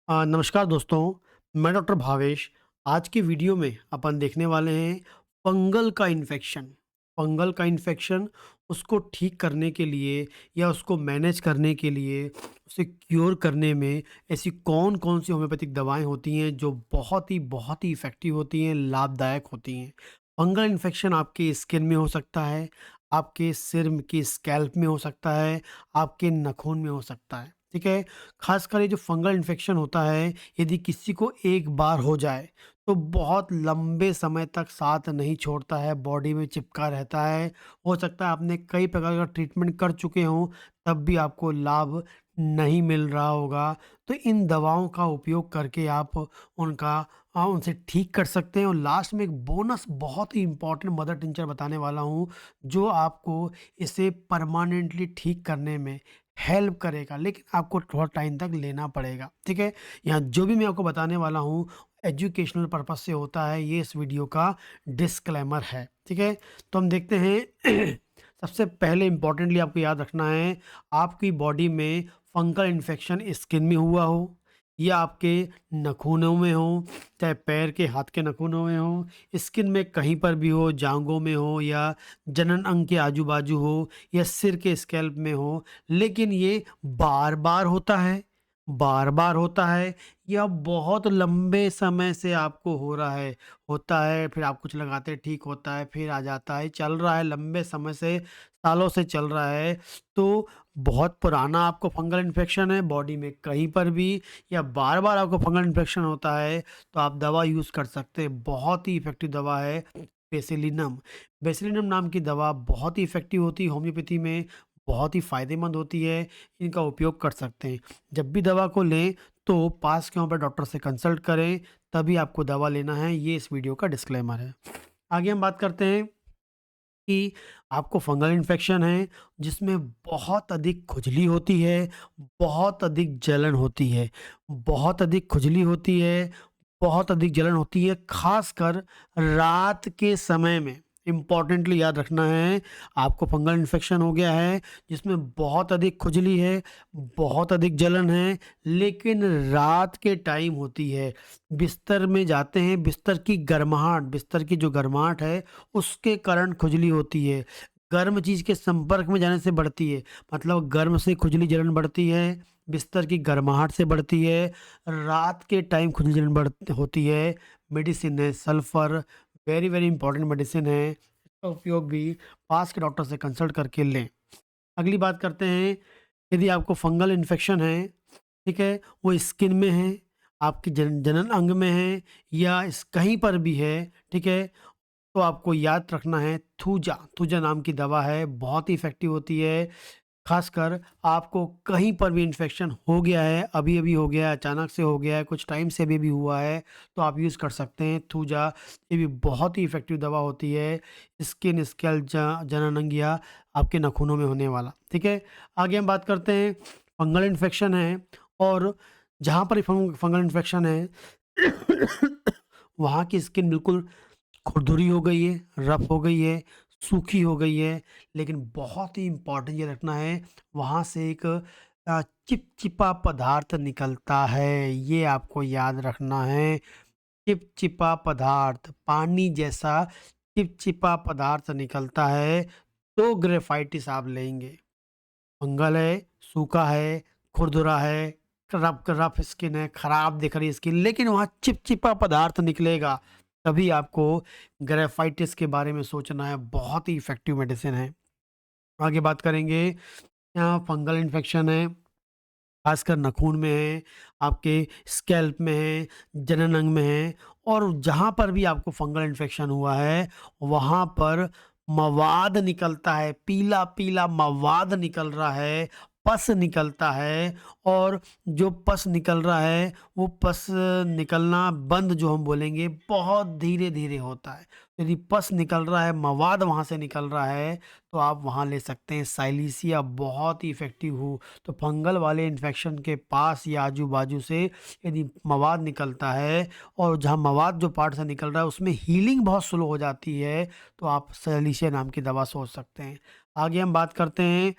नमस्कार दोस्तों, मैं डॉक्टर भावेश। आज की वीडियो में अपन देखने वाले हैं फंगल का इन्फेक्शन। फंगल का इन्फेक्शन उसको ठीक करने के लिए या उसको मैनेज करने के लिए, उसे क्योर करने में ऐसी कौन-कौन सी होम्योपैथिक दवाएँ होती हैं जो बहुत ही इफ़ेक्टिव होती हैं, लाभदायक होती हैं। फंगल इन्फेक्शन आपके स्किन में हो सकता है, आपके सिर की स्कैल्प में हो सकता है, आपके नाखून में हो सकता है, ठीक है? खासकर ये जो फंगल इन्फेक्शन होता है, यदि किसी को एक बार हो जाए, तो बहुत लंबे समय तक साथ नहीं छोड़ता है, बॉडी में चिपका रहता है। हो सकता है आपने कई प्रकार का ट्रीटमेंट कर चुके हों, तब भी आपको लाभ नहीं मिल रहा होगा। तो इन दवाओं का उपयोग करके आप उनसे ठीक कर सकते हैं और लास्ट में एक बोनस बहुत ही इम्पोर्टेंट मदर टिंचर बताने वाला हूँ, जो आपको इसे परमानेंटली ठीक करने में हेल्प करेगा, लेकिन आपको थोड़ा टाइम तक लेना पड़ेगा, ठीक है? यहाँ जो भी मैं आपको बताने वाला हूँ, एजुकेशनल पर्पज़ से होता है, ये इस वीडियो का डिस्क्लेमर है, ठीक है? तो हम देखते हैं सबसे पहले इम्पोर्टेंटली आपको याद रखना है, आपकी बॉडी में फंगल इन्फेक्शन स्किन में हुआ हो या आपके नाखूनों में हो, चाहे पैर के, हाथ के नाखूनों में हो, स्किन में कहीं पर भी हो, जाँघों में हो या जनन अंग के आजू-बाजू हो या सिर के स्कैल्प में हो, लेकिन ये बार-बार होता है या बहुत लंबे समय से आपको हो रहा है, होता है, फिर आप कुछ लगाते हैं ठीक होता है, फिर आ जाता है, चल रहा है लंबे समय से, सालों से चल रहा है, तो बहुत पुराना आपको फंगल इन्फेक्शन है बॉडी में कहीं पर भी या बार-बार आपको फंगल इन्फेक्शन होता है, तो आप दवा यूज़ कर सकते हैं। बहुत ही इफ़ेक्टिव दवा है पेसिलिनम। पेसिलिनम नाम की दवा बहुत ही इफ़ेक्टिव होती है होम्योपैथी में, बहुत ही फ़ायदेमंद होती है, इनका उपयोग कर सकते हैं। जब भी दवा को लें, तो पास के वहाँ पर डॉक्टर से कंसल्ट करें, तभी आपको दवा लेना है, ये इस वीडियो का डिस्क्लेमर है। आगे हम बात करते हैं कि आपको फंगल इन्फेक्शन है, जिसमें बहुत अधिक खुजली होती है, बहुत अधिक जलन होती है, बहुत अधिक खुजली होती है, बहुत अधिक जलन होती है, ख़ासकर रात के समय में। इम्पोर्टेंटली याद रखना है, आपको फंगल इन्फेक्शन हो गया है, जिसमें बहुत अधिक खुजली है, बहुत अधिक जलन है, लेकिन रात के टाइम होती है। बिस्तर में जाते हैं, बिस्तर की जो गर्माहट है, उसके कारण खुजली होती है। गर्म चीज़ के संपर्क में जाने से बढ़ती है, मतलब गर्म से खुजली जलन बढ़ती है, बिस्तर की गर्माहट से बढ़ती है, रात के टाइम खुजली जलन होती है। मेडिसिन है sulphur, very very important medicine है, इसका उपयोग भी पास के डॉक्टर से कंसल्ट करके लें। अगली बात करते हैं, यदि आपको फंगल इन्फेक्शन है, ठीक है, वो स्किन में है, आपके जनन अंग में है या कहीं पर भी है, ठीक है, तो आपको याद रखना है थूजा। थूजा नाम की दवा है, बहुत ही इफ़ेक्टिव होती है। ख़ासकर आपको कहीं पर भी इन्फेक्शन हो गया है, अभी-अभी हो गया है, अचानक से हो गया है, कुछ टाइम से अभी-अभी हुआ है, तो आप यूज़ कर सकते हैं थूजा। ये भी बहुत ही इफ़ेक्टिव दवा होती है, स्किन, स्कैल्प, जनन या आपके नाखूनों में होने वाला, ठीक है? आगे हम बात करते हैं, फंगल इन्फेक्शन है और जहाँ पर फंगल इन्फेक्शन है वहाँ की स्किन बिल्कुल खुरदुरी हो गई है, रफ़ हो गई है, सूखी हो गई है, लेकिन बहुत ही इम्पोर्टेंट ये रखना है, वहाँ से एक चिपचिपा पदार्थ निकलता है, ये आपको याद रखना है। चिपचिपा पदार्थ, पानी जैसा चिपचिपा पदार्थ निकलता है, तो ग्रेफ़ाइटिस आप लेंगे। फंगल है, सूखा है, खुरदुरा है, रफ़ रफ़ स्किन है, खराब दिख रही है स्किन, लेकिन वहाँ चिपचिपा पदार्थ निकलेगा, तभी आपको ग्रेफ़ाइटिस के बारे में सोचना है, बहुत ही इफ़ेक्टिव मेडिसिन है। आगे बात करेंगे, यहाँ फंगल इन्फेक्शन है, खासकर नाखून में है, आपके स्कैल्प में है, जनन अंग में है और जहाँ पर भी आपको फंगल इन्फेक्शन हुआ है, वहाँ पर मवाद निकलता है, पीला-पीला मवाद निकल रहा है, पस निकलता है और जो पस निकल रहा है, वो पस निकलना बंद जो हम बोलेंगे, बहुत धीरे-धीरे होता है। यदि पस निकल रहा है, मवाद वहाँ से निकल रहा है, तो आप वहाँ ले सकते हैं साइलिसिया, बहुत ही इफ़ेक्टिव हो। तो फंगल वाले इन्फेक्शन के पास या आजू-बाजू से यदि मवाद निकलता है और जहाँ मवाद जो पार्ट से निकल रहा है उसमें हीलिंग बहुत स्लो हो जाती है, तो आप सैलिसिया नाम की दवा सोच सकते हैं। आगे हम बात करते हैं,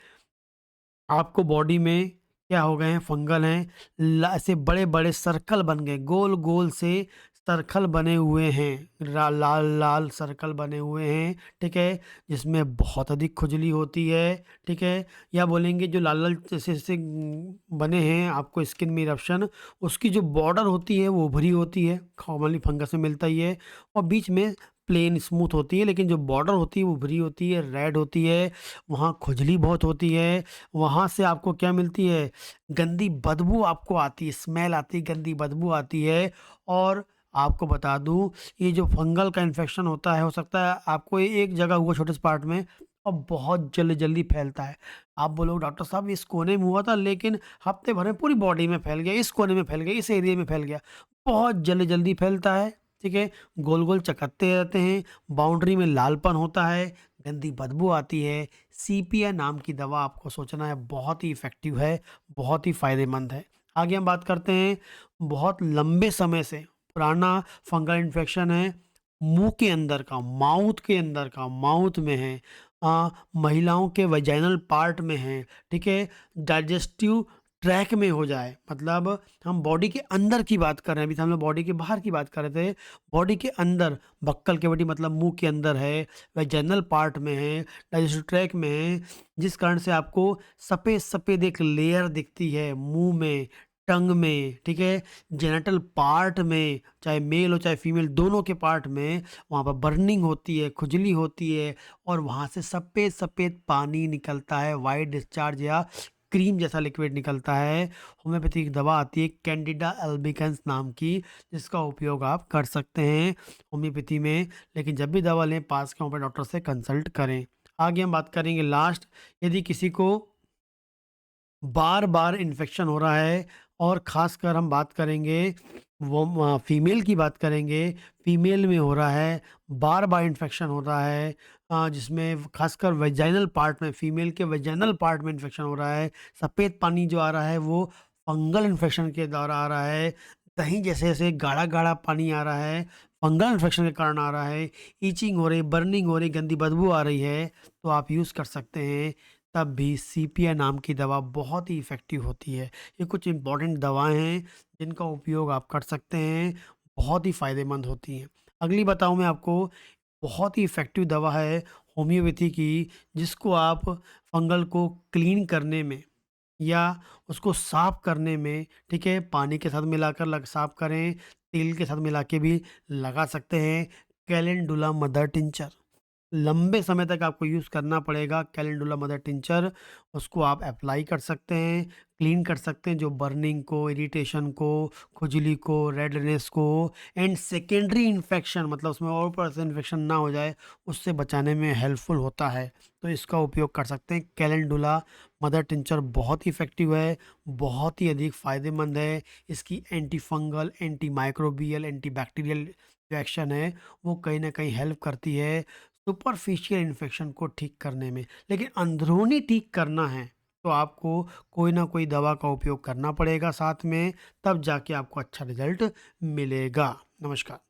आपको बॉडी में क्या हो गए हैं, फंगल हैं। ऐसे बड़े बड़े सर्कल बन गए, गोल गोल से सर्कल बने हुए हैं, लाल लाल सर्कल बने हुए हैं, ठीक है, जिसमें बहुत अधिक खुजली होती है, ठीक है। या बोलेंगे जो लाल लाल जैसे जैसे बने हैं आपको स्किन में इरप्शन, उसकी जो बॉर्डर होती है वो उभरी होती है, कॉमनली फंगस में मिलता ही है। और बीच में प्लेन स्मूथ होती है, लेकिन जो बॉर्डर होती है वो उभरी होती है, रेड होती है, वहाँ खुजली बहुत होती है। वहाँ से आपको क्या मिलती है, गंदी बदबू आपको आती है, स्मेल आती है, गंदी बदबू आती है। और आपको बता दूँ, ये जो फंगल का इन्फेक्शन होता है, हो सकता है आपको एक जगह हुआ छोटे से पार्ट में और बहुत जल्दी-जल्दी फैलता है। आप बोलोगे डॉक्टर साहब इस कोने में हुआ था, लेकिन हफ्ते भर में पूरी बॉडी में फैल गया, इस कोने में फैल गया, इस एरिया में फैल गया। बहुत जल्दी-जल्दी फैलता है, ठीक है? गोल-गोल चकत्ते रहते हैं, बाउंड्री में लालपन होता है, गंदी बदबू आती है। सीपिया नाम की दवा आपको सोचना है, बहुत ही इफ़ेक्टिव है, बहुत ही फ़ायदेमंद है। आगे हम बात करते हैं, बहुत लंबे समय से पुराना फंगल इन्फेक्शन है, मुँह के अंदर का, माउथ के अंदर का, माउथ में है, महिलाओं के वजाइनल पार्ट में है, ठीक है? डाइजेस्टिव ट्रैक में हो जाए, मतलब हम बॉडी के अंदर की बात कर रहे हैं, अभी तो हम लोग बॉडी के बाहर की बात कर रहे थे। बॉडी के अंदर बक्कल कैविटी मतलब मुँह के अंदर है, वजाइनल पार्ट में है, डाइजेस्टिव ट्रैक में है, जिस कारण से आपको सफ़ेद-सफ़ेद एक लेयर दिखती है मुँह में, टंग में, ठीक है? जेनिटल पार्ट में, चाहे मेल हो चाहे फीमेल, दोनों के पार्ट में, वहाँ पर बर्निंग होती है, खुजली होती है और वहाँ से सफ़ेद-सफ़ेद पानी निकलता है, व्हाइट डिस्चार्ज या क्रीम जैसा लिक्विड निकलता है। होम्योपैथी की दवा आती है कैंडिडा अल्बिकेंस नाम की, जिसका उपयोग आप कर सकते हैं होम्योपैथी में। लेकिन जब भी दवा लें, पास के होम्योपैथी डॉक्टर से कंसल्ट करें। आगे हम बात करेंगे लास्ट, यदि किसी को बार-बार इन्फेक्शन हो रहा है और ख़ासकर हम बात करेंगे वो फीमेल की बात करेंगे, फीमेल में हो रहा है, बार-बार इन्फेक्शन हो रहा है, जिसमें ख़ासकर वेजाइनल पार्ट में, फीमेल के वेजाइनल पार्ट में इन्फेक्शन हो रहा है, सफ़ेद पानी जो आ रहा है वो फंगल इन्फेक्शन के द्वारा आ रहा है, दही जैसे-जैसे गाढ़ा-गाढ़ा पानी आ रहा है, फंगल इन्फेक्शन के कारण आ रहा है, ईचिंग हो रही है, बर्निंग हो रही है, गंदी बदबू आ रही है, तो आप यूज़ कर सकते हैं। तब भी सीपिया नाम की दवा बहुत ही इफ़ेक्टिव होती है। ये कुछ इम्पॉर्टेंट दवाएँ हैं, जिनका उपयोग आप कर सकते हैं, बहुत ही फ़ायदेमंद होती हैं। अगली बताऊँ मैं आपको, बहुत ही इफ़ेक्टिव दवा है होम्योपैथी की, जिसको आप फंगल को क्लीन करने में या उसको साफ़ करने में, ठीक है, पानी के साथ मिलाकर साफ़ करें, तेल के साथ मिला के भी लगा सकते हैं। कैलेंडुला मदर टिंचर, लंबे समय तक आपको यूज़ करना पड़ेगा कैलेंडुला मदर टिंचर, उसको आप अप्लाई कर सकते हैं, क्लीन कर सकते हैं जो बर्निंग को, इरिटेशन को, खुजली को, रेडनेस को एंड सेकेंडरी इन्फेक्शन, मतलब उसमें और ऊपर से इन्फेक्शन ना हो जाए, उससे बचाने में हेल्पफुल होता है। तो इसका उपयोग कर सकते हैं। कैलेंडुला मदर टिंचर बहुत ही इफ़ेक्टिव है, बहुत ही अधिक फ़ायदेमंद है। इसकी anti fungal, anti microbial, anti bacterial जो एक्शन है, वो कहीं न कहीं हेल्प करती है सुपरफिशियल इन्फेक्शन को ठीक करने में। लेकिन अंदरूनी ठीक करना है, तो आपको कोई ना कोई दवा का उपयोग करना पड़ेगा साथ में, तब जाके आपको अच्छा रिज़ल्ट मिलेगा। नमस्कार।